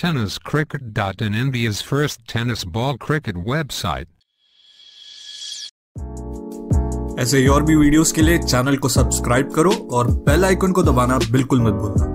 tenniscricket.in, India's first tennis ball cricket website. ऐसे ही और भी वीडियोस के लिए चैनल को सब्सक्राइब करो और बेल आइकन को दबाना बिल्कुल मत भूलना।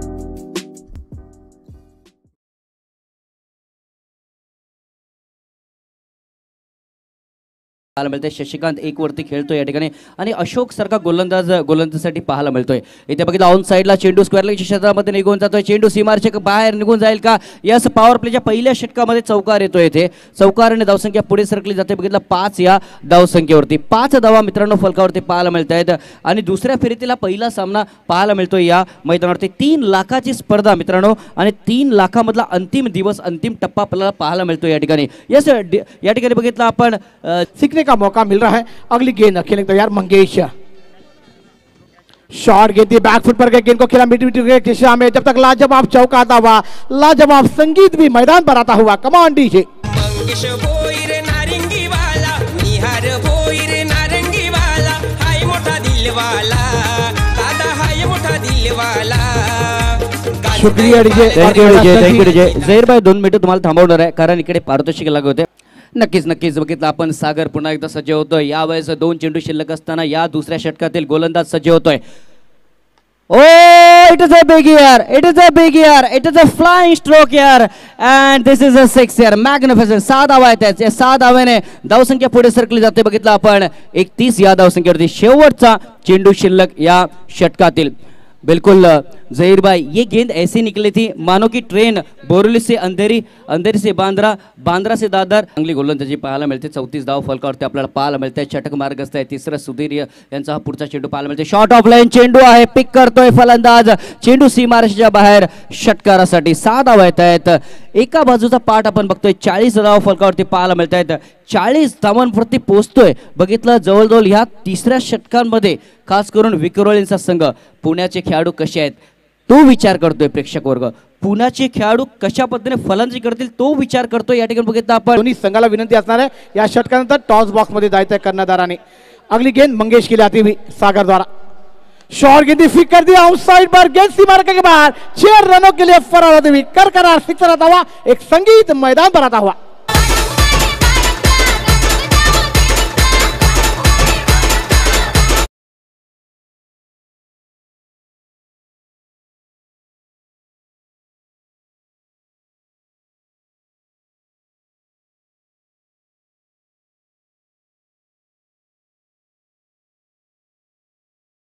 पाहायला मिळते शशिकांत एक वरती खेळतोय या ठिकाणी आणि अशोक सारखा गोलंदाजासाठी पाहायला मिळतोय। इथे बघितलं ऑन साइडला चेंडू स्क्वेअर लेगच्या क्षेत्रामध्ये निघून जातोय, चेंडू सीमारेषेच्या बाहेर निघून जाईल का? यस, पॉवर प्लेच्या पहिल्या षटकामध्ये चौकार येतोय। इथे चौकार आणि धावसंख्या पुढे सरकली जाते। बघितलं 5 या धावसंख्येवरती 5 धावा मित्रांनो फलकावरती पाहायला मिळत आहेत आणि दुसऱ्या फेरीतला पहिला सामना पाहायला मिळतोय या मैदानावरती। 3 लाखाची स्पर्धा मित्रांनो आणि 3 लाखामधला अंतिम दिवस, अंतिम टप्पा आपल्याला पाहायला मिळतोय या ठिकाणी। यस, या ठिकाणी बघितलं आपण सीखने का मौका मिल रहा है। अगली गेंद खेलने को तैयार मंगेश, शॉट गेंद बैकफुट पर गए, गेंद को खेला मिड के दिशा में, जब तक लाजवाब चौका आता हुआ, लाजवाब संगीत भी मैदान पर आता हुआ। कमान डीजे मंगेश भोईर नारंगी वाला, निहार भोईर नारंगी वाला, हाय मोठा दिलवाला, दादा हाय मोठा दिलवाला। शुक्रिया डीजे, थँक्यू डीजे। झहीर भाई 2 मिनिटं तुम्हाला थांबवणार आहे कारण इकडे पारितोषिक लागू होते। नक्कीच बघितलं आपण सागर पुन्हा एकदा सज्ज होतोय। यावेळेस 2 चेंडू शिल्लक असताना या दुसऱ्या षटकातील गोलंदाज सज्ज होतोय। Oh it is a big here, it is a big here, it is a flying stroke here and this is a 6 here. Magnificent 6 धावा आहेत। या 6 धाव्याने धावसंख्या पुढे सरकली जाते। बघितलं आपण 31 या धावसंख्येवरती शेवटचा चेंडू शिल्लक या षटकातील। बिल्कुल ज़हीर भाई, ये गेंद ऐसी निकली थी मानो कि ट्रेन बोरिवली से अंधेरी, अंधेरी से बांद्रा, बांद्रा से दादर। चांगली गोलंदाजी पाहायला मिळते। 34 धाव फलकावरती आपल्याला पाहायला मिळते। षटक मार्गस्थ आहे। तिसरा सुधीर यांचा हा पुढचा चेंडू पाहायला मिळते। शॉट ऑफ लाईन चेंडू आहे, पिक करतोय फलंदाज, चेंडू सीमारेषेच्या बाहेर षटकारासाठी। 6 धावा येत आहेत। एका बाजूचा पाठ आपण बघतोय 40 धाव फलकावरती पाहायला मिळत आहेत। 40 धावांवरती पोहोचतोय। बघितलं जवळजवळ ह्या तिसऱ्या षटकांमध्ये खास करून विक्रोळींचा संघ, पुण्याचे खेळाडू कसे आहेत तो विचार करतोय प्रेक्षक वर्ग। पुण्याचे खेळाडू कशा पद्धतीने फलंदाजी करतील तो विचार करतोय या ठिकाणी। बघितलं आपण दोन्ही संघाला विनंती असणार आहे या षटकानंतर टॉस बॉक्स मध्ये जायचं आहे कर्णधाराने। अगली गेंद मंगेश के लिए आती हुई सागर द्वारा, शॉट गेंद फिक कर दिया आउटसाइड पर, गेंद सीमारेखा के बाहर। 6 रनों के लिए फरार होती हुई करकरार 6 रन आता हुआ, एक संगीत मैदान पर आता हुआ।